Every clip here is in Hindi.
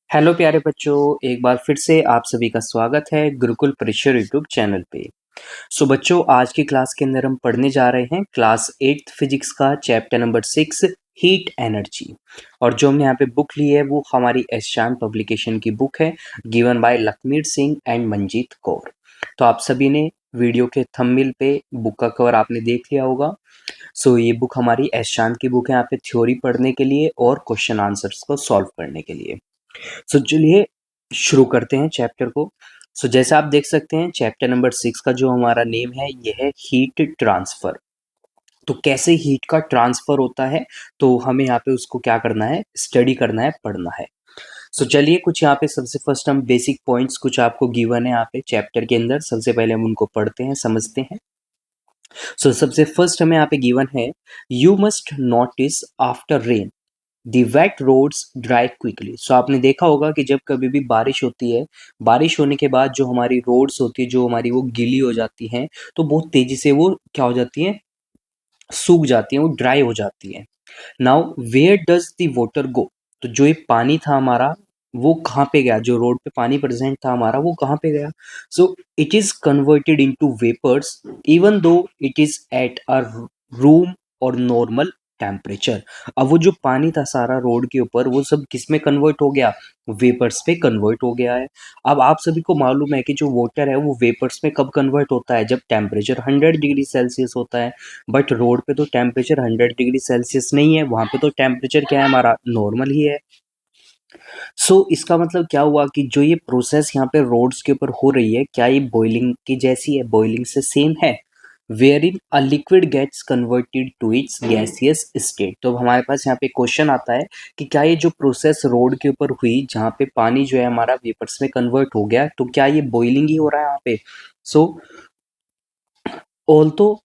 हेलो प्यारे बच्चों, एक बार फिर से आप सभी का स्वागत है गुरुकुल परिसर यूट्यूब चैनल पे। सो बच्चों, आज की क्लास के अंदर हम पढ़ने जा रहे हैं क्लास 8th फिजिक्स का चैप्टर नंबर 6 हीट एनर्जी। और जो हमने यहाँ पे बुक ली है वो हमारी एशान पब्लिकेशन की बुक है, given by Lakhmir Singh and Manjeet Kaur. तो आप सभी ने वीडियो के थंबनेल पे बुक का कवर आपने देख लिया होगा। सो ये बुक हमारी एशान की बुक है, यहाँ पे थ्योरी पढ़ने के लिए और क्वेश्चन आंसर्स को सॉल्व करने के लिए। सो चलिए शुरू करते हैं चैप्टर को। सो जैसा आप देख सकते हैं चैप्टर नंबर 6 का जो हमारा नेम है ये है हीट ट्रांसफर। तो कैसे हीट का ट्रांसफर होता है, तो हमें यहाँ पे उसको क्या करना है, स्टडी करना है, पढ़ना है। सो चलिए कुछ यहाँ पे सबसे फर्स्ट हम बेसिक पॉइंट्स कुछ आपको गिवन है यहाँ पे चैप्टर के अंदर, सबसे पहले हम उनको पढ़ते हैं, समझते हैं। सो सबसे फर्स्ट हमें यहाँ पे गिवन है, you must notice after rain the wet roads dry quickly. So आपने देखा होगा कि जब कभी भी बारिश होती है, बारिश होने के बाद जो हमारी रोड्स होती है, जो हमारी वो गीली हो जाती हैं, तो बहुत तेजी से वो क्या हो जाती हैं, सूख जाती हैं, वो ड्राई हो जाती हैं। Now where does the water go, तो जो ये पानी था हमारा वो कहाँ पे गया, जो रोड पे पानी प्रेजेंट था हमारा वो कहाँ पे गया। So it is converted into vapours even though it is at a room और नॉर्मल टेम्परेचर। अब वो जो पानी था सारा रोड के ऊपर वो सब किस में कन्वर्ट हो गया, वेपर्स पे कन्वर्ट हो गया है। अब आप सभी को मालूम है कि जो वाटर है वो वेपर्स में कब कन्वर्ट होता है, जब टेम्परेचर 100 डिग्री सेल्सियस होता है। बट रोड पे तो टेम्परेचर 100 डिग्री सेल्सियस नहीं है, वहां पे तो टेम्परेचर क्या है हमारा, नॉर्मल ही है। सो इसका मतलब क्या हुआ कि जो ये प्रोसेस यहाँ पे रोड्स के ऊपर हो रही है, क्या ये बॉइलिंग की जैसी है, बॉइलिंग से सेम है। Where in a liquid gets converted to its gaseous state. तो हमारे पास यहाँ पे क्वेश्चन आता है कि क्या ये जो प्रोसेस रोड के ऊपर हुई, जहाँ पे पानी जो है हमारा वेपर्स में कन्वर्ट हो गया, तो क्या ये बॉइलिंग ही हो रहा है यहाँ पे। सो although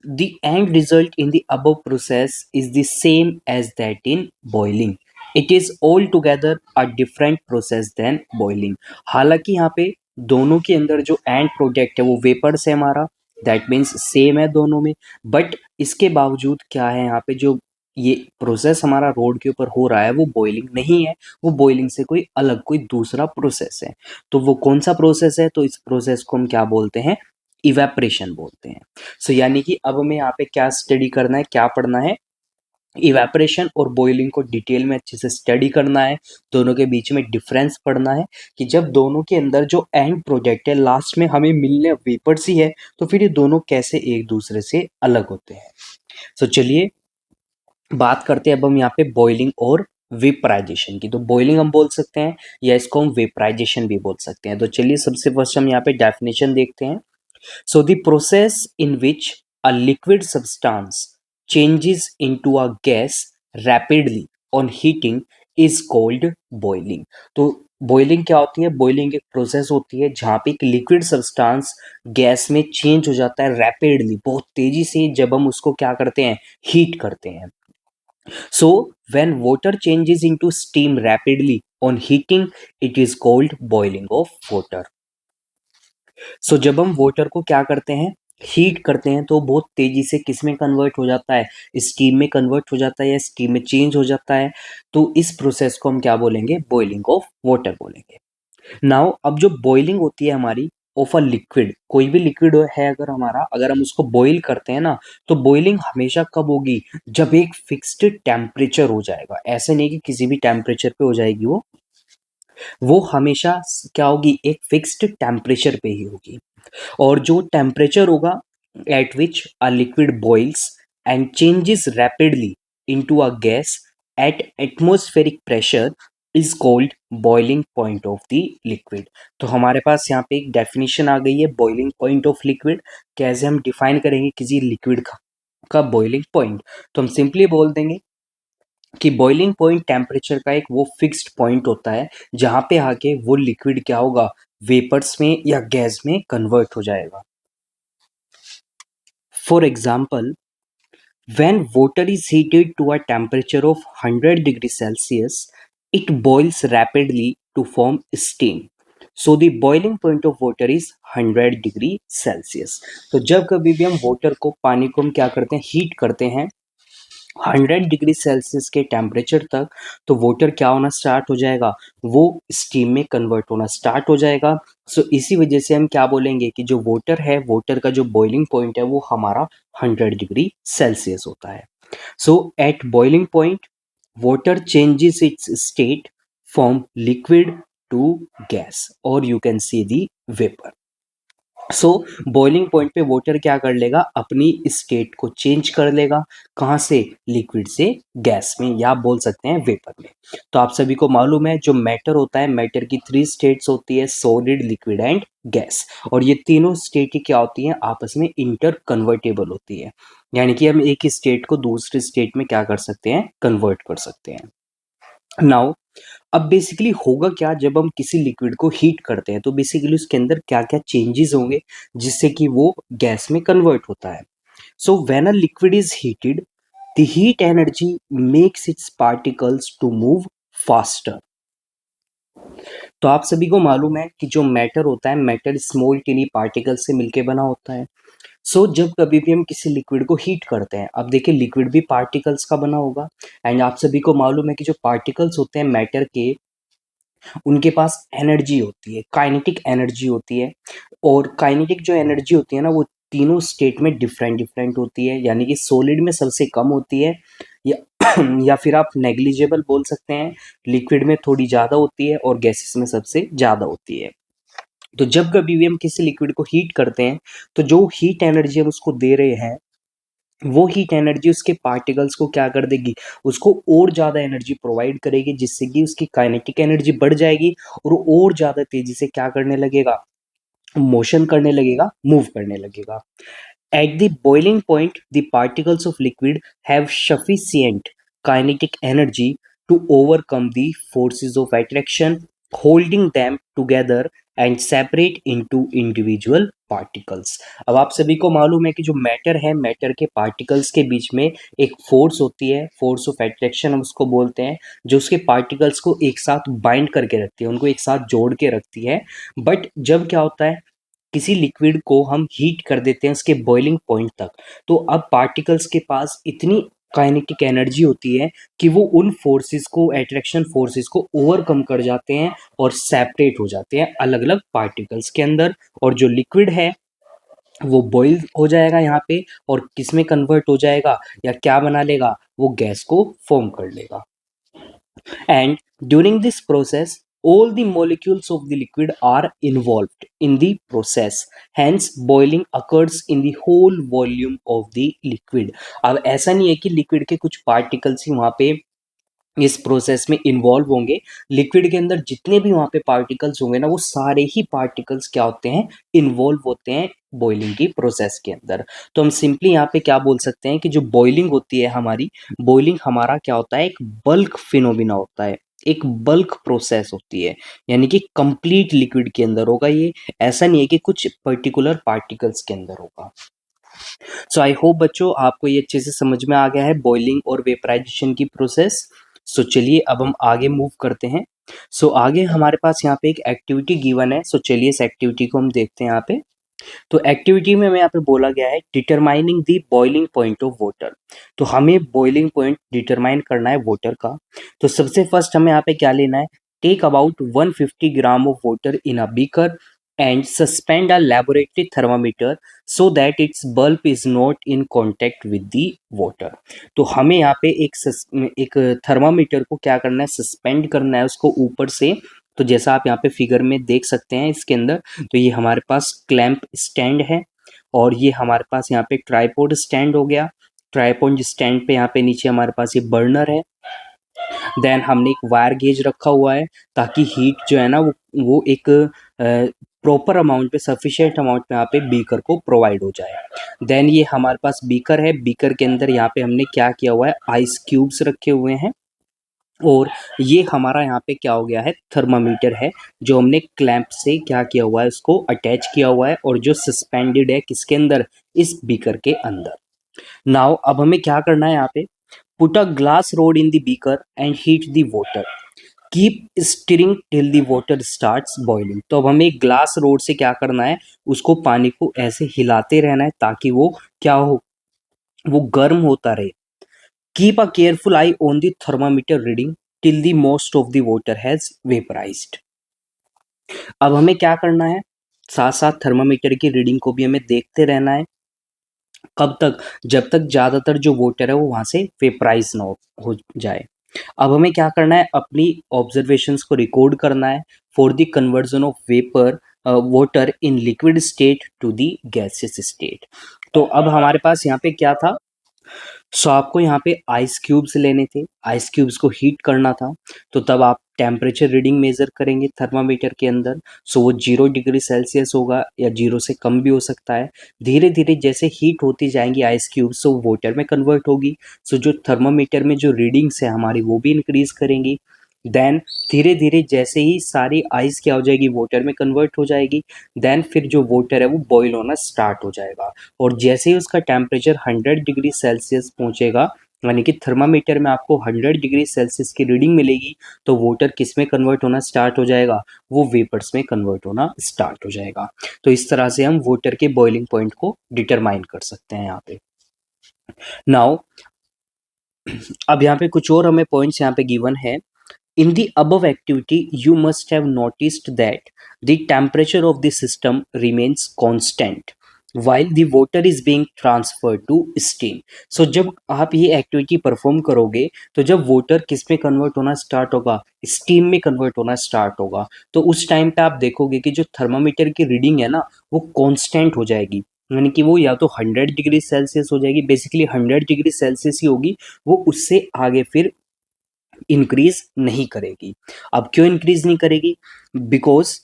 the end result in the above process is the same as that in boiling, it is altogether a different process than boiling। हालांकि यहाँ पे दोनों के अंदर जो एंड प्रोडक्ट है वो वेपर से हमारा, दैट मीन्स सेम है दोनों में। बट इसके बावजूद क्या है, यहाँ पे जो ये प्रोसेस हमारा रोड के ऊपर हो रहा है वो बॉइलिंग नहीं है, वो बॉइलिंग से कोई अलग कोई दूसरा प्रोसेस है। तो वो कौन सा प्रोसेस है, तो इस प्रोसेस को हम क्या बोलते हैं, इवेपरेशन बोलते हैं। सो यानी कि अब हमें यहाँ पे क्या स्टडी करना है, क्या पढ़ना है, इवेपरेशन और बॉइलिंग को डिटेल में अच्छे से स्टडी करना है। दोनों के बीच में डिफरेंस पढ़ना है कि जब दोनों के अंदर जो एंड प्रोडक्ट है लास्ट में हमें मिलने वेपर्स ही है, तो फिर ये दोनों कैसे एक दूसरे से अलग होते हैं। सो चलिए बात करते हैं अब हम यहाँ पे बॉइलिंग और वेपराइजेशन की। तो बॉइलिंग हम बोल सकते हैं या इसको हम वेपराइजेशन भी बोल सकते हैं। तो चलिए सबसे फर्स्ट हम यहाँ पे डेफिनेशन देखते हैं। So the process in which a liquid substance changes into a gas rapidly on heating is called boiling। तो बॉइलिंग क्या होती है, बॉइलिंग एक प्रोसेस होती है जहाँ पे एक लिक्विड सब्सटेंस गैस में चेंज हो जाता है रैपिडली, बहुत तेजी से, जब हम उसको क्या करते हैं, हीट करते हैं। So when water changes into steam rapidly on heating it is called boiling of water. So जब हम वाटर को क्या करते हैं, हीट करते हैं, तो बहुत तेजी से किस में कन्वर्ट हो जाता है, स्टीम में कन्वर्ट हो जाता है या स्टीम में चेंज हो जाता है। तो इस प्रोसेस को हम क्या बोलेंगे, बॉइलिंग ऑफ वाटर बोलेंगे। नाउ अब जो बॉइलिंग होती है हमारी ऑफ अ लिक्विड, कोई भी लिक्विड है अगर हमारा, अगर हम उसको बॉइल करते हैं ना, तो बॉइलिंग हमेशा कब होगी, जब एक फिक्स्ड टेम्परेचर हो जाएगा। ऐसे नहीं कि किसी भी टेम्परेचर पे हो जाएगी, वो हमेशा क्या होगी, एक फिक्स्ड टेम्परेचर पे ही होगी। और जो टेम्परेचर होगा at which a liquid boils and changes rapidly into a gas at atmospheric pressure is called boiling point of the liquid. तो हमारे पास यहाँ पे एक डेफिनेशन आ गई है बॉइलिंग पॉइंट ऑफ लिक्विड। कैसे हम डिफाइन करेंगे किसी लिक्विड का बॉइलिंग पॉइंट, तो हम सिंपली बोल देंगे कि बॉइलिंग पॉइंट टेम्परेचर का एक वो फिक्स्ड पॉइंट होता है जहां पे आके वो लिक्विड क्या होगा, वेपर्स में या गैस में कन्वर्ट हो जाएगा। For example, when water is heated to a temperature of 100 degree Celsius, it boils rapidly to form steam. So the boiling point of water is 100 degree Celsius। तो जब कभी भी हम वाटर को, पानी को हम क्या करते हैं, हीट करते हैं, 100 डिग्री सेल्सियस के टेम्परेचर तक तो वाटर क्या होना स्टार्ट हो जाएगा, वो स्टीम में कन्वर्ट होना स्टार्ट हो जाएगा। सो इसी वजह से हम क्या बोलेंगे कि जो वाटर है, वाटर का जो बॉइलिंग पॉइंट है वो हमारा 100 डिग्री सेल्सियस होता है। So at boiling point water changes its state from liquid to gas or you can say the vapor. So boiling point पे वाटर क्या कर लेगा, अपनी स्टेट को चेंज कर लेगा, कहाँ से, लिक्विड से गैस में, या आप बोल सकते हैं वेपर में। तो आप सभी को मालूम है जो मैटर होता है, मैटर की 3 स्टेट्स होती है, सॉलिड, लिक्विड एंड गैस। और ये तीनों स्टेट ही क्या होती हैं, आपस में इंटर कन्वर्टेबल होती है, यानी कि हम एक ही स्टेट को दूसरे स्टेट में क्या कर सकते हैं, कन्वर्ट कर सकते हैं। नाउ अब बेसिकली होगा क्या, जब हम किसी लिक्विड को हीट करते हैं तो बेसिकली उसके अंदर क्या क्या चेंजेस होंगे जिससे कि वो गैस में कन्वर्ट होता है। So when a liquid is heated, the heat energy makes its particles to move faster. तो आप सभी को मालूम है कि जो मैटर होता है, मैटर स्मॉल टिनी पार्टिकल से मिलके बना होता है। सो जब कभी भी हम किसी लिक्विड को हीट करते हैं, अब देखिए लिक्विड भी पार्टिकल्स का बना होगा, एंड आप सभी को मालूम है कि जो पार्टिकल्स होते हैं मैटर के, उनके पास एनर्जी होती है, काइनेटिक एनर्जी होती है। और काइनेटिक जो एनर्जी होती है ना, वो तीनों स्टेट में डिफरेंट डिफरेंट होती है, यानी कि सॉलिड में सबसे कम होती है, या या फिर आप नेग्लिजिबल बोल सकते हैं, लिक्विड में थोड़ी ज़्यादा होती है और गैसेस में सबसे ज़्यादा होती है। तो जब कभी भी हम किसी लिक्विड को हीट करते हैं, तो जो हीट एनर्जी हम उसको दे रहे हैं, वो हीट एनर्जी उसके पार्टिकल्स को क्या कर देगी, उसको और ज़्यादा एनर्जी प्रोवाइड करेगी, जिससे कि उसकी काइनेटिक एनर्जी बढ़ जाएगी और ज़्यादा तेजी से क्या करने लगेगा, मोशन करने लगेगा, मूव करने लगेगा। At the boiling point, the particles of liquid have sufficient kinetic energy to overcome the forces of attraction, holding them together and separate into individual particles. अब आप सभी को मालूम है कि जो मैटर है, मैटर के पार्टिकल्स के बीच में एक फोर्स होती है, फोर्स ऑफ एट्रैक्शन हम उसको बोलते हैं, जो उसके पार्टिकल्स को एक साथ बाइंड करके रखती है, उनको एक साथ जोड़ के रखती है। बट जब क्या होता है, किसी लिक्विड को हम हीट कर देते हैं उसके बॉइलिंग पॉइंट तक, तो अब पार्टिकल्स के पास इतनी काइनेटिक एनर्जी होती है कि वो उन फोर्सेस को, अट्रैक्शन फोर्सेस को ओवरकम कर जाते हैं और सेपरेट हो जाते हैं अलग अलग पार्टिकल्स के अंदर। और जो लिक्विड है वो बॉइल हो जाएगा यहाँ पे, और किस में कन्वर्ट हो जाएगा, या क्या बना लेगा, वो गैस को फॉर्म कर लेगा। And during this process, all the molecules of the liquid are involved in the process. Hence, boiling occurs in the whole volume of the liquid. अब ऐसा नहीं है कि लिक्विड के कुछ पार्टिकल्स ही वहाँ पे इस प्रोसेस में इन्वॉल्व होंगे। लिक्विड के अंदर जितने भी वहाँ पे पार्टिकल्स होंगे ना, वो सारे ही पार्टिकल्स क्या होते हैं, इन्वॉल्व होते हैं बॉइलिंग की प्रोसेस के अंदर। तो हम सिंपली यहाँ पे क्या बोल सकते हैं कि जो बॉइलिंग होती है हमारी, बॉइलिंग हमारा क्या होता है, एक बल्क फिनोमिना होता है, एक बल्क प्रोसेस होती है, यानी कि कंप्लीट लिक्विड के अंदर होगा ये, ऐसा नहीं है कि कुछ पर्टिकुलर पार्टिकल्स के अंदर होगा। सो आई होप बच्चों आपको ये अच्छे से समझ में आ गया है बॉइलिंग और वेपराइजेशन की प्रोसेस। सो चलिए अब हम आगे मूव करते हैं। सो आगे हमारे पास यहाँ पे एक एक्टिविटी गिवन है। सो चलिए इस एक्टिविटी को हम देखते हैं यहाँ पे। तो एक्टिविटी में हमें यहाँ पे बोला गया है determining the boiling point of water. तो हमें बॉइलिंग पॉइंट डिटरमाइन करना है वाटर का। तो सबसे फर्स्ट हमें यहाँ पे क्या लेना है, take about 150 gram of water in a beaker and suspend a laboratory thermometer so that its bulb is not in contact with the water. तो हमें यहाँ पे एक थर्मामीटर को क्या करना है, सस्पेंड करना है उसको ऊपर से। तो जैसा आप यहाँ पे फिगर में देख सकते हैं इसके अंदर, तो ये हमारे पास क्लैंप स्टैंड है, और ये हमारे पास यहाँ पे ट्राइपॉड स्टैंड हो गया। ट्राइपॉड स्टैंड पे यहाँ पे नीचे हमारे पास ये बर्नर है। देन हमने एक वायर गेज रखा हुआ है, ताकि हीट जो है ना वो एक प्रॉपर अमाउंट पे, सफिशिएंट अमाउंट पे यहाँ पे बीकर को प्रोवाइड हो जाए। देन ये हमारे पास बीकर है, बीकर के अंदर यहाँ पे हमने क्या किया हुआ है, आइस क्यूब्स रखे हुए हैं। और ये हमारा यहाँ पे क्या हो गया है, थर्मामीटर है, जो हमने क्लैंप से क्या किया हुआ है, उसको अटैच किया हुआ है, और जो सस्पेंडेड है किसके अंदर, इस बीकर के अंदर। नाउ अब हमें क्या करना है यहाँ पे, put a glass rod in the beaker and heat the water, keep stirring till the water starts boiling. तो अब हमें एक ग्लास रोड से क्या करना है, उसको पानी को ऐसे हिलाते रहना है ताकि वो क्या हो, वो गर्म होता रहे। Keep a careful eye on the thermometer reading till the most of the water has vaporised. अब हमें क्या करना है, साथ साथ थर्मामीटर की रीडिंग को भी हमें देखते रहना है। कब तक? जब तक ज्यादातर जो वाटर है वो वहां से वेपराइज ना हो जाए। अब हमें क्या करना है, अपनी ऑब्जर्वेशंस को रिकॉर्ड करना है for the conversion of vapour water in liquid state to the gaseous state. तो अब हमारे पास यहाँ पे क्या था, सो आपको यहाँ पे आइस क्यूब्स लेने थे, आइस क्यूब्स को हीट करना था। तो तब आप टेम्परेचर रीडिंग मेजर करेंगे थर्मामीटर के अंदर। सो वो 0 डिग्री सेल्सियस होगा या 0 से कम भी हो सकता है। धीरे धीरे जैसे हीट होती जाएंगी आइस क्यूब्स, सो वाटर में कन्वर्ट होगी। सो जो थर्मामीटर में जो रीडिंग्स है हमारी वो भी इंक्रीज करेंगी। देन धीरे धीरे जैसे ही सारी आइस क्या हो जाएगी, वाटर में कन्वर्ट हो जाएगी। देन फिर जो वाटर है वो बॉईल होना स्टार्ट हो जाएगा। और जैसे ही उसका टेम्परेचर 100 डिग्री सेल्सियस पहुंचेगा, यानी कि थर्मामीटर में आपको 100 डिग्री सेल्सियस की रीडिंग मिलेगी, तो वाटर किस में कन्वर्ट होना स्टार्ट हो जाएगा, वो वेपर्स में कन्वर्ट होना स्टार्ट हो जाएगा। तो इस तरह से हम वाटर के बॉइलिंग पॉइंट को डिटरमाइन कर सकते हैं यहाँ पे। नाउ अब यहाँ पे कुछ और हमें पॉइंट्स यहाँ पे गिवन है। In the above activity, you must have noticed that the temperature of the system remains constant while the water is being transferred to steam. So जब आप ये एक्टिविटी परफॉर्म करोगे, तो जब वाटर किस में कन्वर्ट होना स्टार्ट होगा, स्टीम में कन्वर्ट होना स्टार्ट होगा, तो उस टाइम पे आप देखोगे कि जो थर्मामीटर की रीडिंग है ना वो कांस्टेंट हो जाएगी। यानी कि वो या तो 100 डिग्री सेल्सियस हो जाएगी, बेसिकली 100 डिग्री सेल्सियस ही होगी, वो उससे आगे फिर इंक्रीज नहीं करेगी। अब क्यों इंक्रीज नहीं करेगी? Because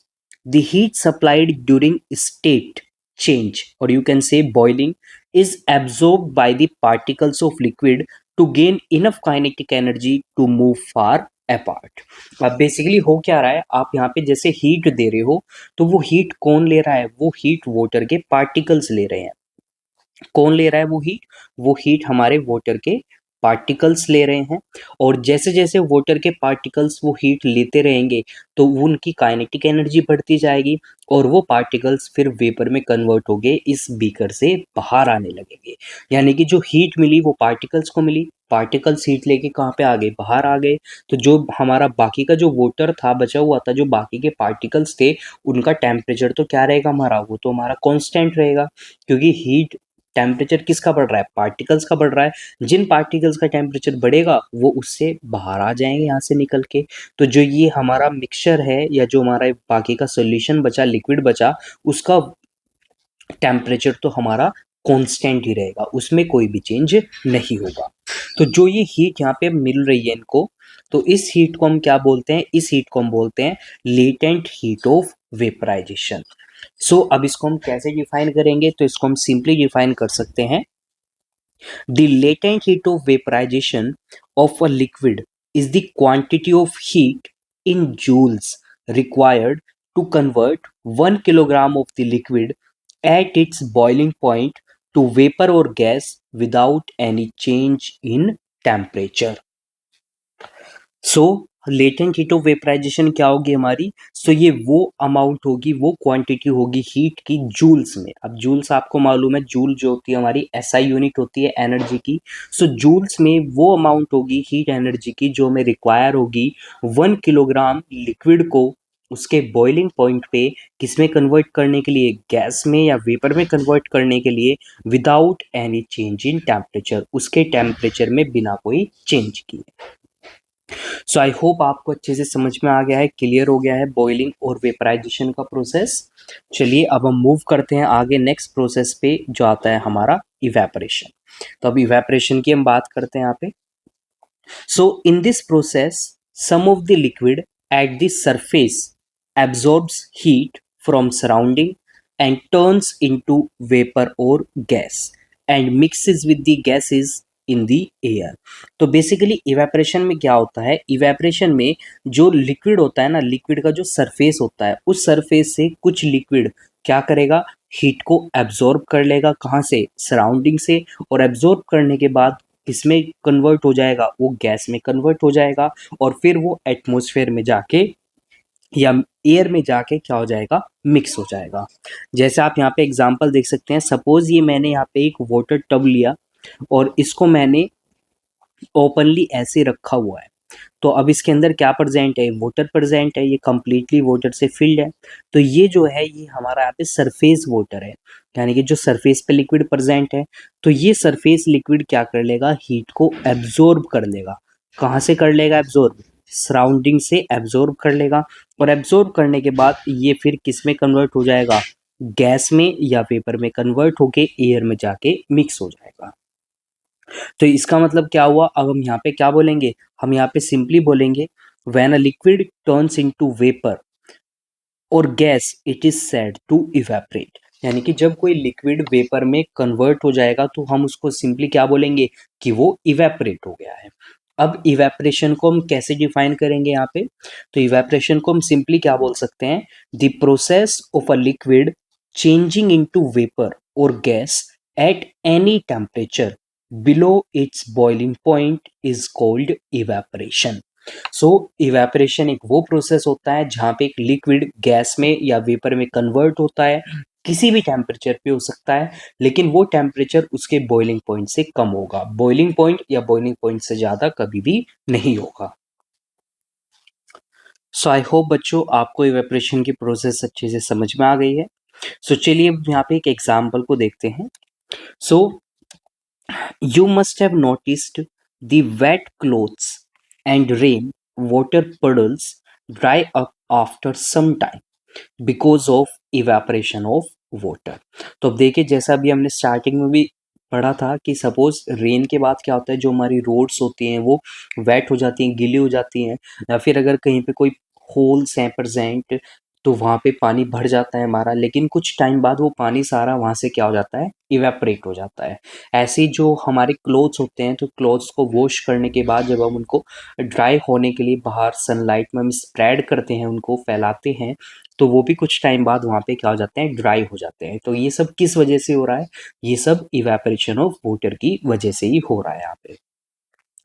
the heat supplied during state change or you can say boiling is absorb by the particles of liquid to gain enough kinetic energy to move far apart. अब बेसिकली हो क्या रहा है, आप यहाँ पे जैसे हीट दे रहे हो, तो वो हीट कौन ले रहा है, वो हीट वाटर के पार्टिकल्स ले रहे हैं। कौन ले रहा है वो हीट? वो हीट हमारे वाटर के पार्टिकल्स ले रहे हैं। और जैसे जैसे वाटर के पार्टिकल्स वो हीट लेते रहेंगे, तो वो उनकी काइनेटिक एनर्जी बढ़ती जाएगी और वो पार्टिकल्स फिर वेपर में कन्वर्ट होके इस बीकर से बाहर आने लगेंगे। यानी कि जो हीट मिली वो पार्टिकल्स को मिली, पार्टिकल्स हीट लेके कहाँ पे आ गए, बाहर आ गए। तो जो हमारा बाकी का जो वाटर था बचा हुआ था, जो बाकी के पार्टिकल्स थे, उनका टेम्परेचर तो क्या रहेगा हमारा, वो तो हमारा कांस्टेंट रहेगा। क्योंकि हीट टेम्परेचर किसका बढ़ रहा है, पार्टिकल्स का बढ़ रहा है। जिन पार्टिकल्स का टेम्परेचर बढ़ेगा वो उससे बाहर आ जाएंगे यहाँ से निकल के। तो जो ये हमारा मिक्सचर है या जो हमारा बाकी का सोल्यूशन बचा, लिक्विड बचा, उसका टेम्परेचर तो हमारा कांस्टेंट ही रहेगा, उसमें कोई भी चेंज नहीं होगा। तो जो ये हीट यहाँ पे मिल रही है इनको, तो इस हीट को हम क्या बोलते हैं, इस हीट को हम बोलते हैं लेटेंट हीट ऑफ वेपराइजेशन। सो अब इसको हम कैसे डिफाइन करेंगे, तो इसको हम सिंपली डिफाइन कर सकते हैं। The latent heat of vaporization of a liquid is the quantity of heat in joules required to convert 1 kilogram of the liquid at its boiling point to vapor or gas without any change in temperature. So latent heat of vaporisation क्या होगी हमारी, सो ये वो अमाउंट होगी, वो क्वांटिटी होगी हीट की जूल्स में। अब जूल्स आपको मालूम है, जूल जो होती है हमारी एसआई यूनिट होती है एनर्जी की। सो जूल्स में वो अमाउंट होगी हीट एनर्जी की जो हमें रिक्वायर होगी 1 किलोग्राम लिक्विड को उसके बॉइलिंग पॉइंट पे किसमें कन्वर्ट करने के लिए, गैस में या वेपर में कन्वर्ट करने के लिए, without any change in temperature, उसके टेम्परेचर में बिना कोई चेंज किए। सो आई होप आपको अच्छे से समझ में आ गया है, क्लियर हो गया है बॉइलिंग और वेपराइजेशन का प्रोसेस। चलिए अब हम मूव करते हैं आगे नेक्स्ट प्रोसेस पे जो आता है हमारा इवेपोरेशन। तो अब इवेपोरेशन की हम बात करते हैं यहाँ पे। So in this process some of the liquid at the surface absorbs heat from surrounding and turns into vapor or gas and mixes with the gases in the air. तो बेसिकली इवेपरेशन में क्या होता है, इवेपरेशन में जो लिक्विड होता है ना, लिक्विड का जो सरफेस होता है, उस सरफेस से कुछ लिक्विड क्या करेगा, हीट को एब्जॉर्ब कर लेगा, कहाँ से, सराउंडिंग से। और एब्जॉर्ब करने के बाद किसमें कन्वर्ट हो जाएगा, वो गैस में कन्वर्ट हो जाएगा और फिर वो एटमॉस्फेयर में जाके या एयर में जाके क्या हो जाएगा, मिक्स हो जाएगा। जैसे आप यहाँ पे एग्जांपल देख सकते हैं, सपोज ये मैंने यहाँ पे एक वाटर टब लिया और इसको मैंने ओपनली ऐसे रखा हुआ है। तो अब इसके अंदर क्या प्रेजेंट है, वाटर प्रेजेंट है, ये कंप्लीटली वाटर से फिल्ड है। तो ये जो है ये हमारा यहाँ पे सरफेस वाटर है, यानी कि जो सरफेस पे लिक्विड प्रेजेंट है। तो ये सरफेस लिक्विड क्या कर लेगा, हीट को एब्जॉर्ब कर लेगा। कहाँ से कर लेगा एब्जॉर्ब, सराउंडिंग से एब्जॉर्ब कर लेगा। और एब्जॉर्ब करने के बाद ये फिर किस में कन्वर्ट हो जाएगा, गैस में या वेपर में कन्वर्ट होके एयर में जाके मिक्स हो जाएगा। तो इसका मतलब क्या हुआ, अब हम यहाँ पे क्या बोलेंगे, हम यहाँ पे सिंपली बोलेंगे when a liquid turns into vapour or gas it is said to evaporate. यानी कि जब कोई लिक्विड वेपर में कन्वर्ट हो जाएगा तो हम उसको सिंपली क्या बोलेंगे कि वो इवेपरेट हो गया है। अब इवेपरेशन को हम कैसे डिफाइन करेंगे यहाँ पे, तो इवेपरेशन को हम सिंपली क्या बोल सकते हैं, the process of a liquid changing into vapour or gas at any temperature below its boiling point is called evaporation। So evaporation एक वो प्रोसेस होता है जहाँ पे एक लिक्विड गैस में या वेपर में कन्वर्ट होता है, किसी भी टेम्परेचर पे हो सकता है, लेकिन वो टेम्परेचर उसके बॉइलिंग पॉइंट से कम होगा, बॉइलिंग पॉइंट या बॉइलिंग पॉइंट से ज़्यादा कभी भी नहीं होगा। सो आई होप बच्चों आपको इवेपरेशन की प्रोसेस अच्छे से समझ में आ गई है। सो चलिए अब यहाँ पे एक एग्जाम्पल को देखते हैं। सो you must have noticed the wet clothes and rain water puddles dry up after some time because of evaporation of water। तो अब देखिए जैसा अभी हमने स्टार्टिंग में भी पढ़ा था कि सपोज रेन के बाद क्या होता है, जो हमारी रोड्स होती हैं वो वेट हो जाती हैं, गीली हो जाती हैं, या फिर अगर कहीं पे कोई होल्स हैं प्रेजेंट तो वहाँ पे पानी भर जाता है हमारा, लेकिन कुछ टाइम बाद वो पानी सारा वहाँ से क्या हो जाता है, इवेपरेट हो जाता है। ऐसे ही जो हमारे क्लोथ्स होते हैं, तो क्लोथ्स को वॉश करने के बाद जब हम उनको ड्राई होने के लिए बाहर सनलाइट में हम स्प्रेड करते हैं, उनको फैलाते हैं, तो वो भी कुछ टाइम बाद वहाँ पे क्या हो जाते हैं, ड्राई हो जाते हैं। तो ये सब किस वजह से हो रहा है, ये सब इवेपरेशन ऑफ वाटर की वजह से ही हो रहा है यहाँ पे।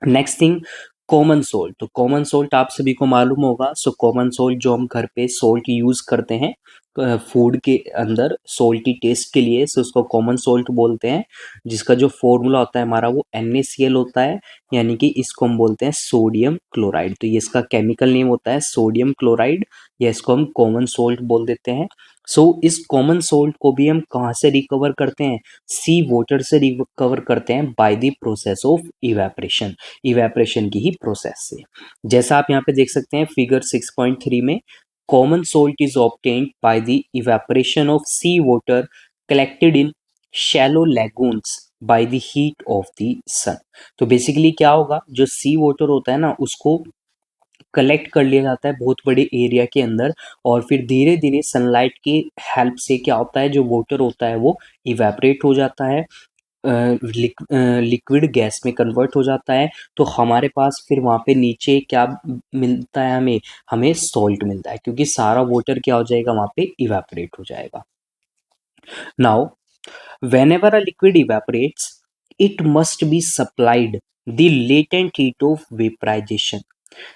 Next thing, common salt. तो कॉमन सोल्ट आप सभी को मालूम होगा। सो कॉमन सोल्ट जो हम घर पे सोल्ट यूज करते हैं फूड के अंदर सोल्टी टेस्ट के लिए, सो उसको कॉमन सोल्ट बोलते हैं, जिसका जो फॉर्मूला होता है हमारा वो NaCl होता है, यानी कि इसको हम बोलते हैं सोडियम क्लोराइड। तो ये इसका केमिकल नेम होता है सोडियम क्लोराइड, या इसको हम कॉमन सोल्ट बोल देते हैं। सो इस कॉमन सोल्ट को भी हम कहाँ से रिकवर करते हैं, सी वाटर से रिकवर करते हैं by the process of evaporation, evaporation की ही प्रोसेस से। जैसा आप यहाँ पे देख सकते हैं फिगर 6.3 में, common salt is obtained by the evaporation of sea water collected in shallow lagoons by the heat of the sun. तो बेसिकली क्या होगा, जो सी वाटर होता है ना उसको कलेक्ट कर लिया जाता है बहुत बड़े एरिया के अंदर, और फिर धीरे धीरे सनलाइट की हेल्प से क्या होता है, जो वाटर होता है वो इवेपरेट हो जाता है, लिक्विड गैस में कन्वर्ट हो जाता है। तो हमारे पास फिर वहाँ पे नीचे क्या मिलता है, हमें हमें सॉल्ट मिलता है, क्योंकि सारा वाटर क्या हो जाएगा, वहाँ पे इवेपरेट हो जाएगा। Now whenever a liquid evaporates it must be supplied the latent heat of vaporization।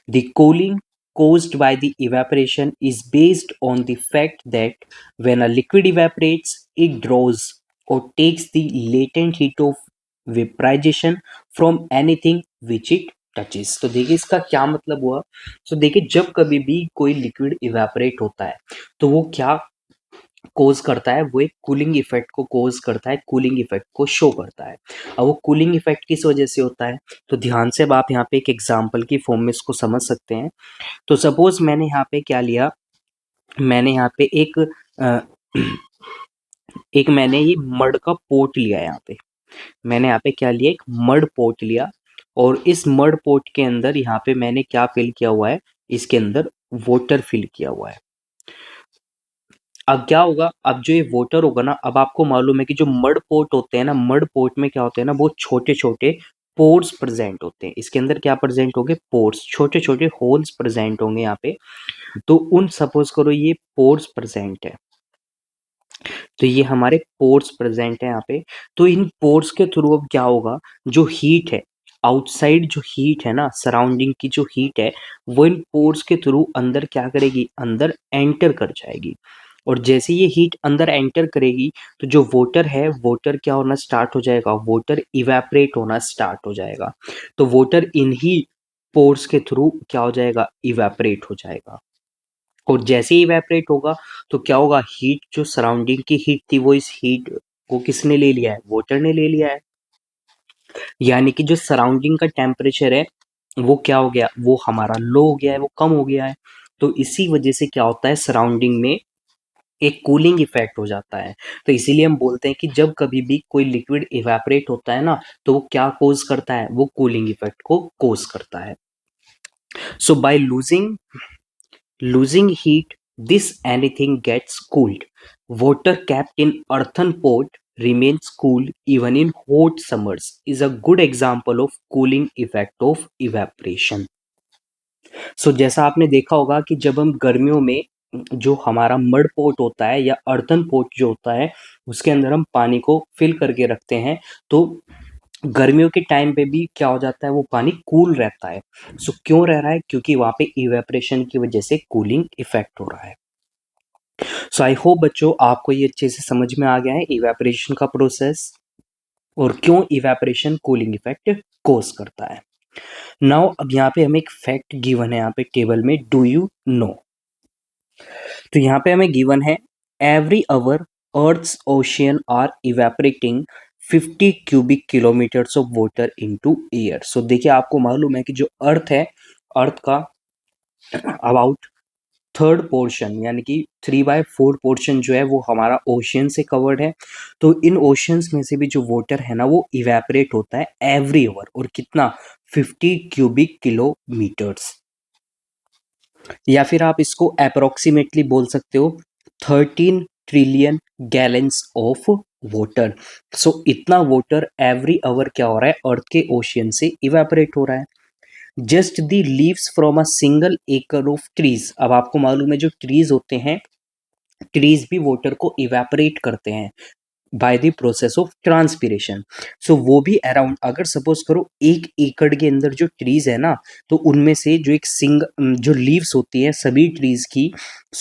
The cooling caused by the evaporation is based on the fact that when a liquid evaporates, it draws or takes the latent heat of vaporization from anything which it touches। तो देखिए इसका क्या मतलब हुआ। तो देखिए जब कभी भी कोई लिक्विड इवेपोरेट होता है तो वो क्या कोज करता है, वो एक कूलिंग इफेक्ट को कोज करता है, कूलिंग इफेक्ट को शो करता है। अब वो कूलिंग इफेक्ट किस वजह से होता है, तो ध्यान से अब आप यहाँ पे एक एग्जांपल की फॉर्म में इसको समझ सकते हैं। तो सपोज मैंने यहाँ पे क्या लिया, मैंने यहाँ पे अ, एक मैंने ये मड का पोट लिया, यहाँ पे मैंने यहाँ पे क्या लिया, एक मड पोट लिया, और इस मड पोट के अंदर यहाँ पे मैंने क्या फिल किया हुआ है, इसके अंदर वाटर फिल किया हुआ है। अब क्या होगा, अब जो ये वाटर होगा ना, अब आपको मालूम है कि जो मड पोट होते हैं ना, मड पोट में क्या होते हैं ना, वो छोटे छोटे पोर्स प्रेजेंट होते हैं। इसके अंदर क्या प्रेजेंट होंगे, पोर्स, छोटे छोटे होल्स प्रेजेंट होंगे यहाँ पे। तो उन सपोज करो ये पोर्स प्रेजेंट है, तो ये हमारे पोर्स प्रेजेंट है यहाँ पे। तो इन पोर्स के थ्रू अब क्या होगा, जो हीट है आउटसाइड, जो हीट है ना सराउंडिंग की जो हीट है, वो इन पोर्स के थ्रू अंदर क्या करेगी, अंदर एंटर कर जाएगी। और जैसे ये हीट अंदर एंटर करेगी तो जो वाटर है, वाटर क्या होना स्टार्ट हो जाएगा, वाटर इवेपरेट होना स्टार्ट हो जाएगा। तो वाटर इन्हीं पोर्स के थ्रू क्या हो जाएगा, इवेपरेट हो जाएगा। और जैसे ही इवेपरेट होगा तो क्या होगा, हीट जो सराउंडिंग की हीट थी वो इस हीट को किसने ले लिया है, वाटर ने ले लिया है। यानी कि जो सराउंडिंग का टेम्परेचर है वो क्या हो गया, वो हमारा लो हो गया है, वो कम हो गया है। तो इसी वजह से क्या होता है, सराउंडिंग में एक कूलिंग इफेक्ट हो जाता है। तो इसीलिए हम बोलते हैं कि जब कभी भी कोई लिक्विड इवेपरेट होता है ना, तो वो क्या कोज करता है, वो कूलिंग इफेक्ट को कोज करता है। सो bye losing heat, this anything gets cooled. Water kept in earthen pot remains cool even in hot summers is a good example of cooling effect of evaporation. जैसा आपने देखा होगा कि जब हम गर्मियों में जो हमारा मड पोट होता है या अर्थन पोट जो होता है उसके अंदर हम पानी को फिल करके रखते हैं, तो गर्मियों के टाइम पे भी क्या हो जाता है, वो पानी कूल रहता है। क्यों रह रहा है, क्योंकि वहां पे इवेपरेशन की वजह से कूलिंग इफेक्ट हो रहा है। आई होप बच्चों आपको ये अच्छे से समझ में आ गया है इवेपरेशन का प्रोसेस और क्यों इवेपरेशन कूलिंग इफेक्ट कोज करता है। नाउ अब यहाँ पे हमें एक फैक्ट गिवन है यहाँ पे टेबल में, डू यू नो। तो यहाँ पे हमें गिवन है every hour earth's ocean are evaporating 50 cubic kilometres of water into air. So देखिए आपको मालूम है कि जो अर्थ है, अर्थ का अबाउट थर्ड पोर्शन यानी कि 3/4 पोर्शन जो है वो हमारा ओशियन से कवर्ड है। तो इन ओशियंस में से भी जो वाटर है ना वो इवेपरेट होता है एवरी आवर, और कितना, 50 क्यूबिक किलोमीटर्स, या फिर आप इसको अप्रोक्सीमेटली बोल सकते हो 13 ट्रिलियन गैलन्स ऑफ वाटर। इतना वाटर एवरी आवर क्या हो रहा है, अर्थ के ओशियन से इवेपरेट हो रहा है। Just the leaves from a single एकड़ ऑफ ट्रीज। अब आपको मालूम है जो ट्रीज होते हैं, ट्रीज भी वाटर को इवेपरेट करते हैं by the process of transpiration. वो भी अराउंड, अगर सपोज करो 1 एकड़ के अंदर जो ट्रीज है ना, तो उनमें से जो एक जो लीव्स होती है सभी ट्रीज की,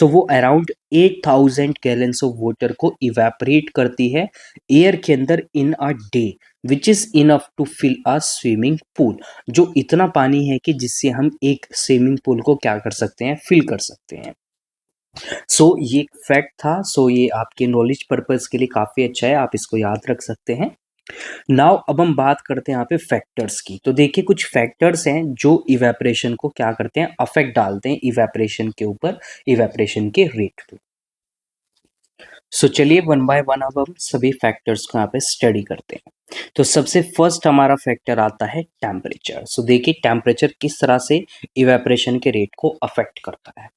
वो अराउंड 8,000 गैलन्स ऑफ वाटर को इवेपरेट करती है एयर के अंदर in a day, which is enough to fill a swimming pool. जो इतना पानी है कि जिससे हम एक स्विमिंग पूल को क्या कर सकते हैं, फिल कर सकते हैं। ये एक फैक्ट था। ये आपके नॉलेज पर्पज के लिए काफ़ी अच्छा है, आप इसको याद रख सकते हैं। नाउ अब हम बात करते हैं यहाँ पे फैक्टर्स की। तो देखिए कुछ फैक्टर्स हैं जो इवेपरेशन को क्या करते हैं, अफेक्ट डालते हैं इवेपरेशन के ऊपर, इवेपरेशन के रेट पे। चलिए वन बाय वन अब हम सभी फैक्टर्स को यहाँ पे स्टडी करते हैं। तो सबसे फर्स्ट हमारा फैक्टर आता है टेम्परेचर। देखिए टेम्परेचर किस तरह से इवेपरेशन के रेट को अफेक्ट करता है।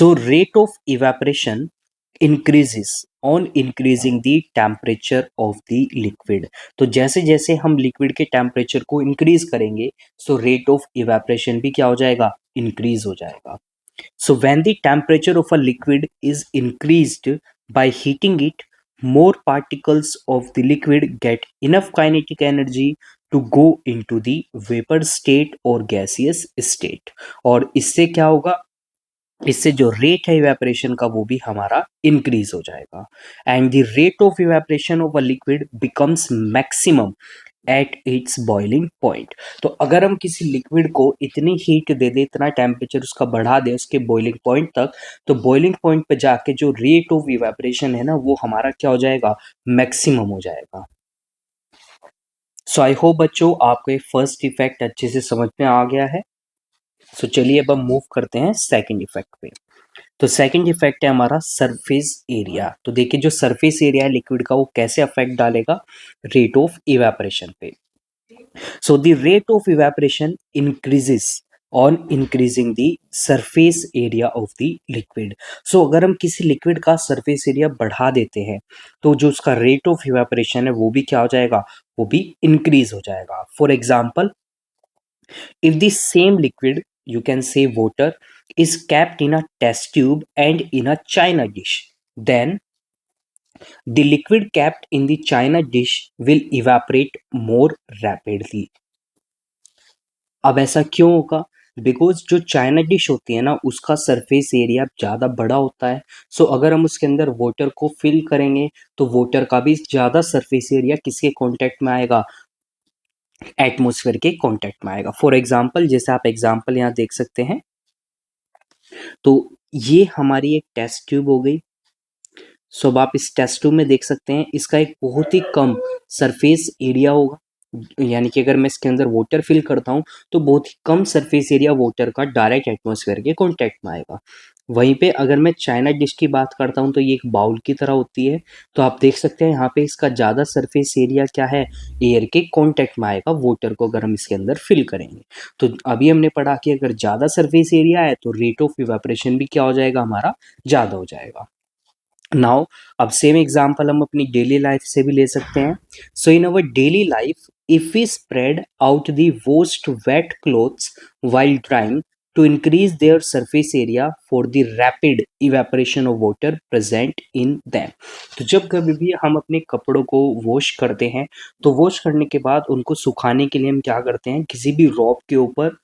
Rate of evaporation increases on increasing the temperature of the liquid। तो जैसे जैसे हम लिक्विड के टेम्परेचर को इंक्रीज करेंगे, रेट ऑफ इवेपरेशन भी क्या हो जाएगा, इंक्रीज हो जाएगा। when the temperature of a liquid is increased by heating it, more particles of the liquid get enough kinetic energy to go into the vapor state or gaseous state। और इससे क्या होगा, इससे जो रेट है इवेपरेशन का वो भी हमारा इंक्रीज हो जाएगा। And the rate of evaporation of a liquid becomes maximum at its boiling point. तो अगर हम किसी लिक्विड को इतनी हीट दे दे, इतना टेम्परेचर उसका बढ़ा दे उसके बॉइलिंग पॉइंट तक, तो बॉइलिंग पॉइंट पे जाके जो रेट ऑफ इवेपरेशन है ना वो हमारा क्या हो जाएगा, मैक्सिमम हो जाएगा। आई होप बच्चों आपको ये फर्स्ट इफेक्ट अच्छे से समझ में आ गया है। चलिए अब हम मूव करते हैं सेकेंड इफेक्ट पे। तो सेकंड इफेक्ट है हमारा सरफेस एरिया। तो देखिए जो सरफेस एरिया है लिक्विड का वो कैसे अफेक्ट डालेगा, रेट ऑफ इवेपरेशन पे। The rate of evaporation increases on increasing the surface area of the liquid. अगर हम किसी लिक्विड का सरफेस एरिया बढ़ा देते हैं तो जो उसका रेट ऑफ इवेपरेशन है वो भी क्या हो जाएगा, वो भी इंक्रीज हो जाएगा। For example, if the same liquid, you can say water, is kept in a test tube and in a china dish, then the liquid kept in the china dish will evaporate more rapidly। अब ऐसा क्यों होगा, बिकॉज जो चाइना डिश होती है ना उसका सरफेस एरिया ज़्यादा बड़ा होता है। सो अगर हम उसके अंदर वाटर को फिल करेंगे तो वाटर का भी ज़्यादा सरफेस एरिया किसके कांटेक्ट में आएगा, एटमॉस्फेयर के कांटेक्ट में आएगा। फॉर एग्जांपल जैसे आप एग्जांपल यहाँ देख सकते हैं, तो ये हमारी एक टेस्ट ट्यूब हो गई। सो अब आप इस टेस्ट ट्यूब में देख सकते हैं इसका एक बहुत ही कम सरफेस एरिया होगा, यानी कि अगर मैं इसके अंदर वाटर फिल करता हूँ तो बहुत ही कम सरफेस एरिया वाटर का डायरेक्ट एटमॉस्फेयर के कांटेक्ट में आएगा। वहीं पे अगर मैं चाइना डिश की बात करता हूँ तो ये एक बाउल की तरह होती है। तो आप देख सकते हैं यहाँ पे इसका ज़्यादा सरफेस एरिया क्या है, एयर के कांटेक्ट में आएगा वाटर को अगर हम इसके अंदर फिल करेंगे। तो अभी हमने पढ़ा कि अगर ज़्यादा सरफेस एरिया है तो रेट ऑफ इवेपोरेशन भी क्या हो जाएगा, हमारा ज़्यादा हो जाएगा। नाउ अब सेम एग्जांपल हम अपनी डेली लाइफ से भी ले सकते हैं। So in our daily life if we spread out the washed wet clothes while drying to increase their surface area for the rapid evaporation of water present in them। तो जब कभी भी हम अपने कपड़ों को वॉश करते हैं तो वॉश करने के बाद उनको सुखाने के लिए हम क्या करते हैं, किसी भी रॉप के ऊपर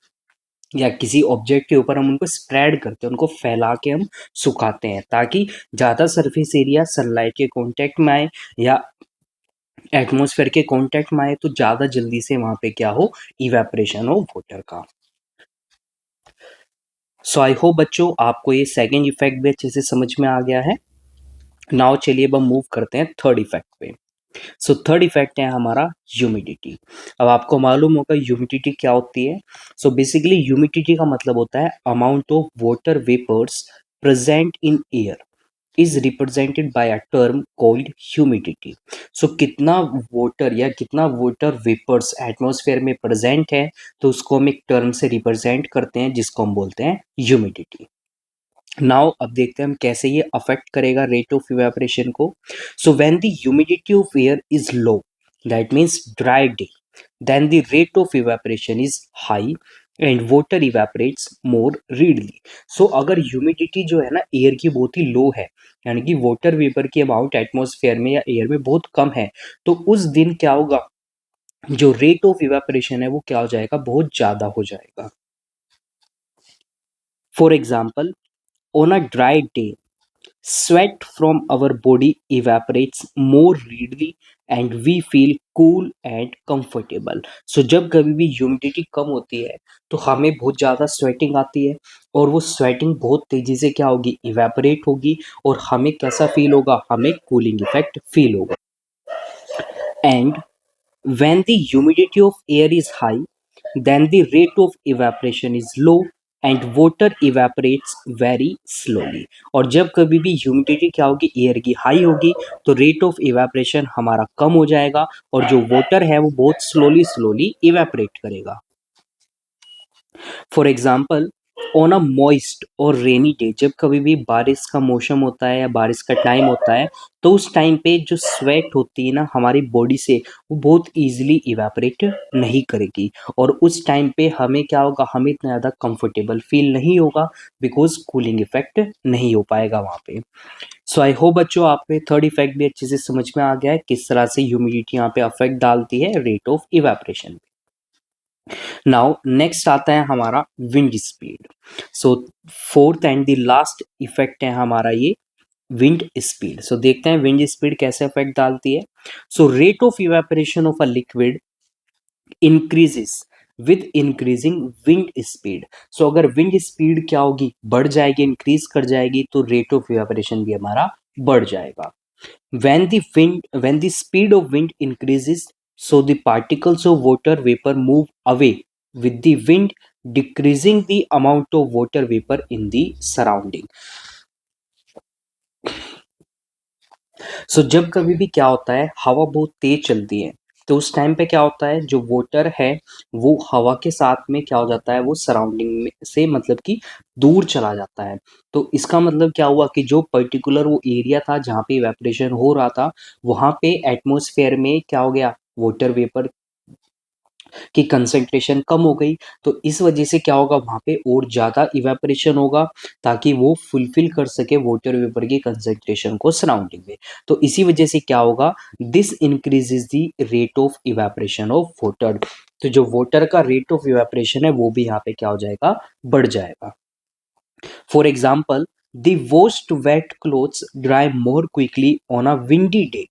या किसी ऑब्जेक्ट के ऊपर हम उनको स्प्रेड करते हैं, उनको फैला के हम सुखाते हैं ताकि ज़्यादा सरफेस एरिया सनलाइट के कांटेक्ट में आए या एटमॉस्फेयर के कांटेक्ट में आए तो ज़्यादा जल्दी से वहाँ पे क्या हो, इवेपोरेशन हो वाटर का। सो आई होप बच्चों आपको ये सेकंड इफेक्ट भी अच्छे से समझ में आ गया है। नाउ चलिए अब हम मूव करते हैं थर्ड इफेक्ट पे। सो थर्ड इफेक्ट है हमारा ह्यूमिडिटी। अब आपको मालूम होगा ह्यूमिडिटी क्या होती है। सो बेसिकली ह्यूमिडिटी का मतलब होता है amount of water vapours present in air is represented by a term called humidity. So कितना वाटर या कितना वाटर वेपर्स एटमॉस्फेयर में प्रेजेंट है तो उसको हम एक टर्म से रिप्रेजेंट करते हैं जिसको हम बोलते हैं ह्यूमिडिटी। नाउ अब देखते हैं हम कैसे ये अफेक्ट करेगा रेट ऑफ इवेपोरेशन को। So when the humidity of air is low, that means dry day, then the rate of evaporation is high and water evaporates more readily. So अगर ह्यूमिडिटी जो है ना एयर की बहुत ही लो है, यानी कि वाटर वेपर की अमाउंट एटमॉस्फेयर में या एयर में बहुत कम है, तो उस दिन क्या होगा, जो रेट ऑफ इवेपोरेशन है वो क्या हो जाएगा, बहुत ज़्यादा हो जाएगा। For example on a dry day sweat from our body evaporates more readily and we feel cool and comfortable। so जब कभी भी ह्यूमिडिटी कम होती है तो हमें बहुत ज़्यादा स्वेटिंग आती है और वो स्वेटिंग बहुत तेज़ी से क्या होगी, इवेपोरेट होगी और हमें कैसा फील होगा, हमें कूलिंग इफेक्ट फील होगा। And when the humidity of air is high, then the rate of evaporation is low and water evaporates very slowly। और जब कभी भी ह्यूमिडिटी क्या होगी, एयर की हाई होगी तो रेट ऑफ इवेपोरेशन हमारा कम हो जाएगा और जो वाटर है वो बहुत स्लोली स्लोली इवेपोरेट करेगा। For example on a moist और रेनी डे, जब कभी भी बारिश का मौसम होता है या बारिश का टाइम होता है तो उस टाइम पे जो स्वेट होती है ना हमारी बॉडी से वो बहुत इजीली इवेपोरेट नहीं करेगी और उस टाइम पे हमें क्या होगा, हमें इतना ज़्यादा कंफर्टेबल फील नहीं होगा बिकॉज कूलिंग इफेक्ट नहीं हो पाएगा वहाँ पे। सो आई होप बच्चों आपको थर्ड इफेक्ट भी अच्छे से समझ में आ गया है किस तरह से ह्यूमिडिटी यहाँ पे अफेक्ट डालती है rate of evaporation. Now next आता है हमारा wind speed. So fourth and the last effect है हमारा ये विंड स्पीड। सो देखते हैं विंड स्पीड कैसे इफेक्ट डालती है। So rate of evaporation of a liquid increases with increasing wind speed. So अगर विंड स्पीड क्या होगी, बढ़ जाएगी, इंक्रीज कर जाएगी तो रेट ऑफ इवेपोरेशन भी हमारा बढ़ जाएगा। When the speed of wind increases, so the particles of water vapor move away with the wind, decreasing the amount of water vapor in the surrounding। सो जब कभी भी क्या होता है, हवा बहुत तेज चलती है तो उस टाइम पे क्या होता है, जो वाटर है वो हवा के साथ में क्या हो जाता है, वो सराउंडिंग में से मतलब कि दूर चला जाता है। तो इसका मतलब क्या हुआ कि जो पर्टिकुलर वो एरिया था जहाँ पे इवेपोरेशन हो रहा था वहाँ पे एटमॉस्फेयर में क्या हो गया, वाटर वेपर की कंसंट्रेशन कम हो गई। तो इस वजह से क्या होगा, वहाँ पे और ज़्यादा इवेपोरेशन होगा ताकि वो फुलफिल कर सके वाटर वेपर की कंसंट्रेशन को सराउंडिंग में। तो इसी वजह से क्या होगा, this increases the rate of evaporation of water. तो जो वाटर का रेट ऑफ इवेपोरेशन है वो भी यहाँ पे क्या हो जाएगा, बढ़ जाएगा। For example, the washed wet clothes dry more quickly on a windy day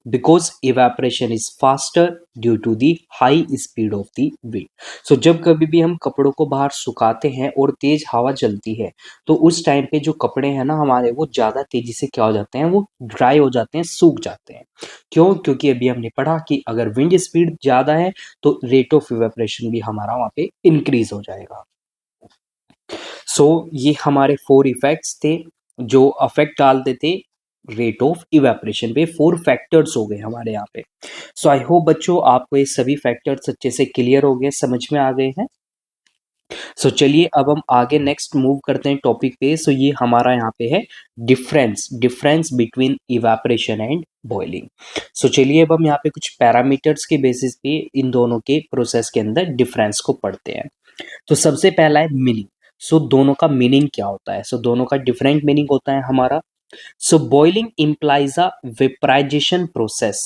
because evaporation is faster due to the high speed of the wind. So जब कभी भी हम कपड़ों को बाहर सुखाते हैं और तेज हवा चलती है तो उस टाइम पे जो कपड़े हैं ना हमारे वो ज़्यादा तेजी से क्या हो जाते हैं, वो ड्राई हो जाते हैं, सूख जाते हैं। क्यों? क्योंकि अभी हमने पढ़ा कि अगर विंड स्पीड ज़्यादा है तो रेट ऑफ इवेपोरेशन भी हमारा वहाँ पे इंक्रीज हो जाएगा। सो ये हमारे 4 इफेक्ट्स थे जो अफेक्ट डालते थे रेट ऑफ इवेपोरेशन पे। 4 फैक्टर्स हो गए हमारे यहाँ पे। सो आई होप बच्चों आपको ये सभी फैक्टर्स अच्छे से क्लियर हो गए, समझ में आ गए हैं। सो चलिए अब हम आगे नेक्स्ट मूव करते हैं टॉपिक पे। सो ये हमारा यहाँ पे है difference between evaporation and boiling. So चलिए अब हम यहाँ पे कुछ पैरामीटर्स के बेसिस पे इन दोनों के प्रोसेस के अंदर डिफरेंस को पढ़ते हैं। तो सबसे पहला है मीनिंग। सो दोनों का मीनिंग क्या होता है? सो दोनों का डिफरेंट मीनिंग होता है हमारा। सो boiling implies a vaporization process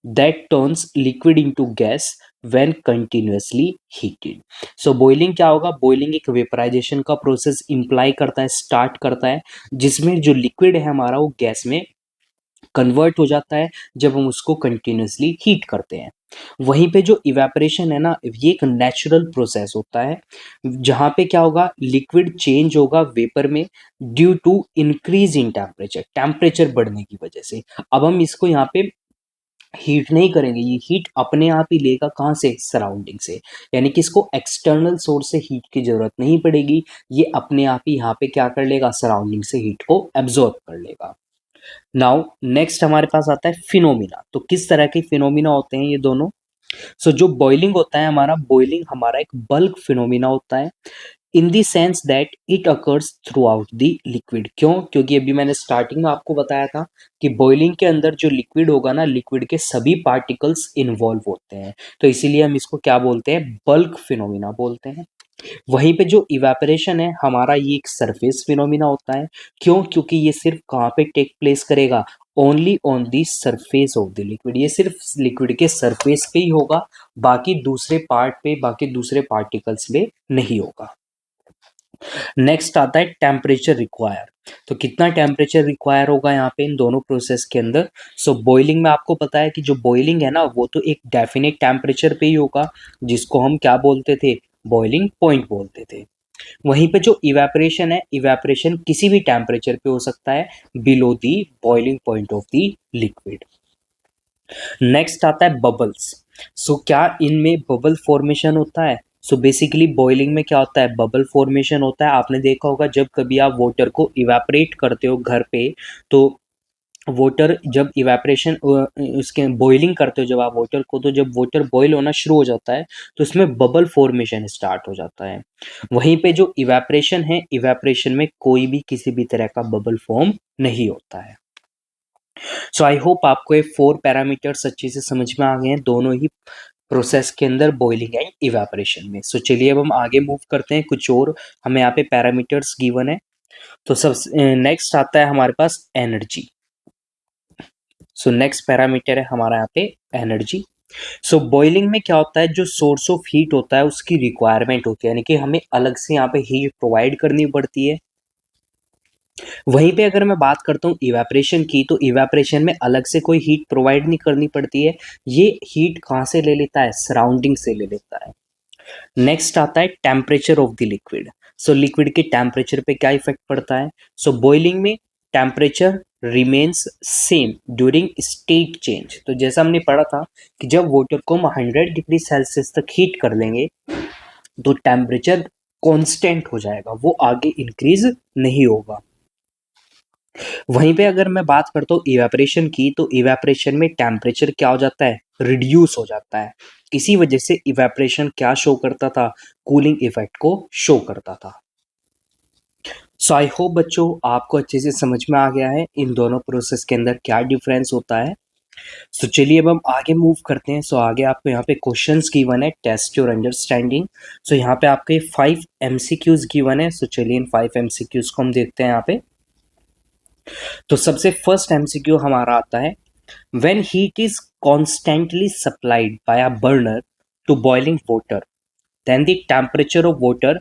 that turns liquid into gas when continuously heated. So boiling क्या होगा? बॉइलिंग एक वेपराइजेशन का प्रोसेस इंप्लाई करता है, स्टार्ट करता है, जिसमें जो लिक्विड है हमारा वो गैस में कन्वर्ट हो जाता है जब हम उसको कंटिन्यूसली हीट करते हैं। वहीं पे जो इवेपोरेशन है ना, ये एक नेचुरल प्रोसेस होता है जहाँ पे क्या होगा, लिक्विड चेंज होगा वेपर में due to increase in temperature बढ़ने की वजह से। अब हम इसको यहाँ पे हीट नहीं करेंगे, ये हीट अपने आप ही लेगा, कहाँ से? सराउंडिंग से। यानी कि इसको एक्सटर्नल सोर्स से हीट की जरूरत नहीं पड़ेगी, ये अपने आप ही यहाँ पे क्या कर लेगा, सराउंडिंग से हीट को एब्जॉर्ब कर लेगा। नाउ नेक्स्ट हमारे पास आता है फिनोमिना। तो किस तरह के फिनोमिना होते हैं ये दोनों? जो बॉइलिंग होता है हमारा, बॉइलिंग हमारा एक बल्क फिनोमिना होता है in the sense that it occurs through out the liquid. क्यों? क्योंकि अभी मैंने स्टार्टिंग में आपको बताया था कि बॉइलिंग के अंदर जो लिक्विड होगा ना, लिक्विड के सभी पार्टिकल्स इन्वॉल्व होते हैं, तो इसीलिए हम इसको क्या बोलते हैं, बल्क फिनोमिना बोलते हैं। वहीं पे जो इवेपोरेशन है हमारा, ये एक सरफेस फिनोमिना होता है। क्यों? क्योंकि ये सिर्फ कहाँ पे टेक प्लेस करेगा, only on the surface of the liquid. ये सिर्फ लिक्विड के सरफेस पे ही होगा, बाकी दूसरे पार्ट पे, बाकी दूसरे पार्टिकल्स में नहीं होगा। नेक्स्ट आता है टेम्परेचर रिक्वायर। तो कितना टेम्परेचर रिक्वायर होगा यहाँ पे इन दोनों प्रोसेस के अंदर? बॉइलिंग में आपको पता है कि जो बॉइलिंग है ना वो तो एक डेफिनेट टेम्परेचर पे ही होगा, जिसको हम क्या बोलते थे, बॉइलिंग पॉइंट बोलते थे। वहीं पे जो इवेपोरेशन है, इवेपोरेशन किसी भी टेम्परेचर पे हो सकता है below the boiling point of the liquid. Next आता है बबल्स। क्या इनमें बबल फॉर्मेशन होता है? बेसिकली बॉइलिंग में क्या होता है, बबल फॉर्मेशन होता है। आपने देखा होगा जब कभी आप वाटर को इवेपोरेट करते हो घर पे, तो वाटर जब इवेपोरेशन उसके बॉइलिंग करते हो जब आप वाटर को, तो जब वाटर बॉईल होना शुरू हो जाता है तो उसमें बबल फॉर्मेशन स्टार्ट हो जाता है। वहीं पे जो इवेपोरेशन है, इवेपोरेशन में कोई भी किसी भी तरह का बबल फॉर्म नहीं होता है। आई होप आपको ये 4 पैरामीटर्स अच्छे से समझ में आ गए हैं दोनों ही प्रोसेस के अंदर, बॉइलिंग एंड इवेपोरेशन में। चलिए अब हम आगे मूव करते हैं, कुछ और हमें यहाँ पे पैरामीटर्स गिवन है। तो सब नेक्स्ट आता है हमारे पास एनर्जी। नेक्स्ट पैरामीटर है हमारा यहाँ पे एनर्जी। बॉइलिंग में क्या होता है, जो सोर्स ऑफ हीट होता है उसकी रिक्वायरमेंट होती है, यानी कि हमें अलग से यहाँ पे हीट प्रोवाइड करनी पड़ती है। वहीं पे अगर मैं बात करता हूँ इवेपोरेशन की, तो इवेपोरेशन में अलग से कोई हीट प्रोवाइड नहीं करनी पड़ती है, ये हीट कहाँ से ले लेता है, सराउंडिंग से ले लेता है। नेक्स्ट आता है temperature of the liquid. Liquid के टेम्परेचर पे क्या इफेक्ट पड़ता है? बॉइलिंग में temperature remains same during state change. तो जैसा हमने पढ़ा था कि जब वाटर को हम 100 डिग्री सेल्सियस तक हीट कर लेंगे तो टेम्परेचर कांस्टेंट हो जाएगा, वो आगे इंक्रीज नहीं होगा। वहीं पे अगर मैं बात करता हूँ इवेपोरेशन की, तो इवेपोरेशन में टेम्परेचर क्या हो जाता है, रिड्यूस हो जाता है। इसी वजह से इवेपोरेशन क्या शो करता था, कूलिंग इफेक्ट को शो करता था। आई होप बच्चों आपको अच्छे से समझ में आ गया है इन दोनों प्रोसेस के अंदर क्या डिफरेंस होता है। चलिए अब हम आगे मूव करते हैं। आगे आपको यहाँ पे क्वेश्चंस गिवन है, टेस्ट योर अंडरस्टैंडिंग। यहाँ पे आपके 5 MCQs गिवन है। चलिए इन 5 MCQs को हम देखते हैं यहाँ पे। तो सबसे फर्स्ट MCQ हमारा आता है, when heat is constantly supplied by a burner to boiling water than the temperature of water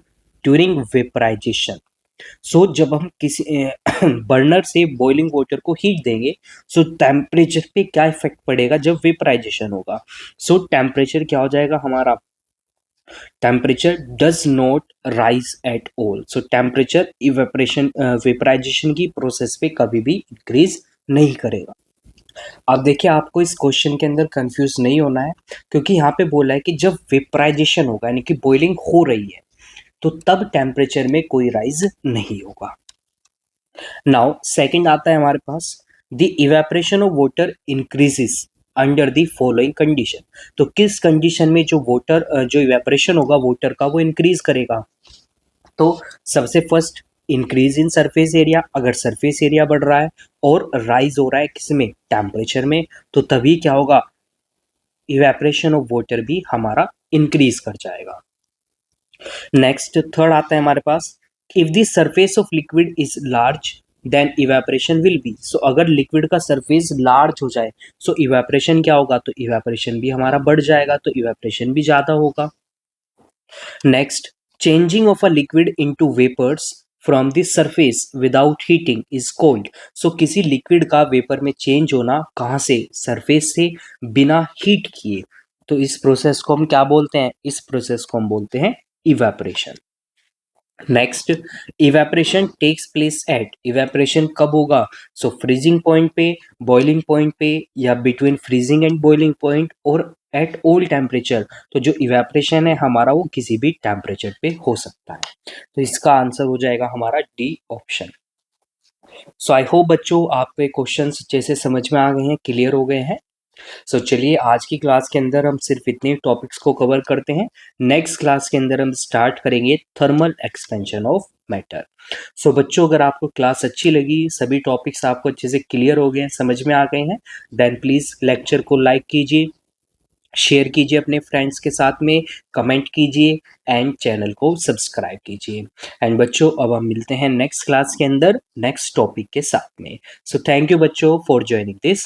during vaporization. सो जब हम किसी बर्नर से बॉइलिंग वाटर को हीट देंगे, सो टेम्परेचर पे क्या इफेक्ट पड़ेगा जब वेपराइजेशन होगा. सो टेम्परेचर क्या हो जाएगा हमारा, temperature does not rise at all. So temperature evaporation vaporisation की प्रोसेस पे कभी भी इंक्रीज नहीं करेगा. अब देखिए, आपको इस क्वेश्चन के अंदर कंफ्यूज नहीं होना है, क्योंकि यहाँ पे बोला है कि जब वेपराइजेशन होगा यानी कि बॉइलिंग हो रही है, तो तब टेम्परेचर में कोई राइज नहीं होगा. नाउ सेकंड आता है हमारे पास, the evaporation of water increases under the following condition. तो किस कंडीशन में जो वाटर जो इवेपरेशन होगा वाटर का वो इंक्रीज करेगा. तो सबसे first, increase in surface area. अगर सरफेस एरिया बढ़ रहा है और राइज हो रहा है किसमें, टेम्परेचर में, तो तभी क्या होगा, इवेपरेशन ऑफ वाटर भी हमारा इंक्रीज कर जाएगा. नेक्स्ट थर्ड आता है हमारे पास, if the surface of liquid is large then evaporation will be. So अगर लिक्विड का सरफेस लार्ज हो जाए, सो इवेपरेशन क्या होगा, तो इवेपरेशन भी हमारा बढ़ जाएगा, तो इवेपरेशन भी ज़्यादा होगा. Next, changing of a liquid into vapours from the surface without heating is called. So किसी लिक्विड का वेपर में चेंज होना कहाँ से, सरफेस से, बिना हीट किए, तो इस प्रोसेस को हम क्या बोलते हैं, इस प्रोसेस को हम बोलते हैं evaporation. Next, evaporation takes place at. Evaporation कब होगा, सो फ्रीजिंग पॉइंट पे, बॉइलिंग पॉइंट पे, या between freezing and boiling point, और एट ऑल टेम्परेचर. तो जो इवेपरेशन है हमारा वो किसी भी टेम्परेचर पे हो सकता है. तो इसका आंसर हो जाएगा हमारा D option. So I hope बच्चों आपके क्वेश्चंस जैसे समझ में आ गए हैं, क्लियर हो गए हैं. सो चलिए, आज की क्लास के अंदर हम सिर्फ इतने टॉपिक्स को कवर करते हैं. नेक्स्ट क्लास के अंदर हम स्टार्ट करेंगे थर्मल एक्सपेंशन ऑफ मैटर. सो बच्चों, अगर आपको क्लास अच्छी लगी, सभी टॉपिक्स आपको अच्छे से क्लियर हो गए हैं, समझ में आ गए हैं, देन प्लीज़ लेक्चर को लाइक कीजिए, शेयर कीजिए अपने फ्रेंड्स के साथ में, कमेंट कीजिए एंड चैनल को सब्सक्राइब कीजिए. एंड बच्चों, अब हम मिलते हैं नेक्स्ट क्लास के अंदर नेक्स्ट टॉपिक के साथ में. सो थैंक यू बच्चों फॉर ज्वाइनिंग दिस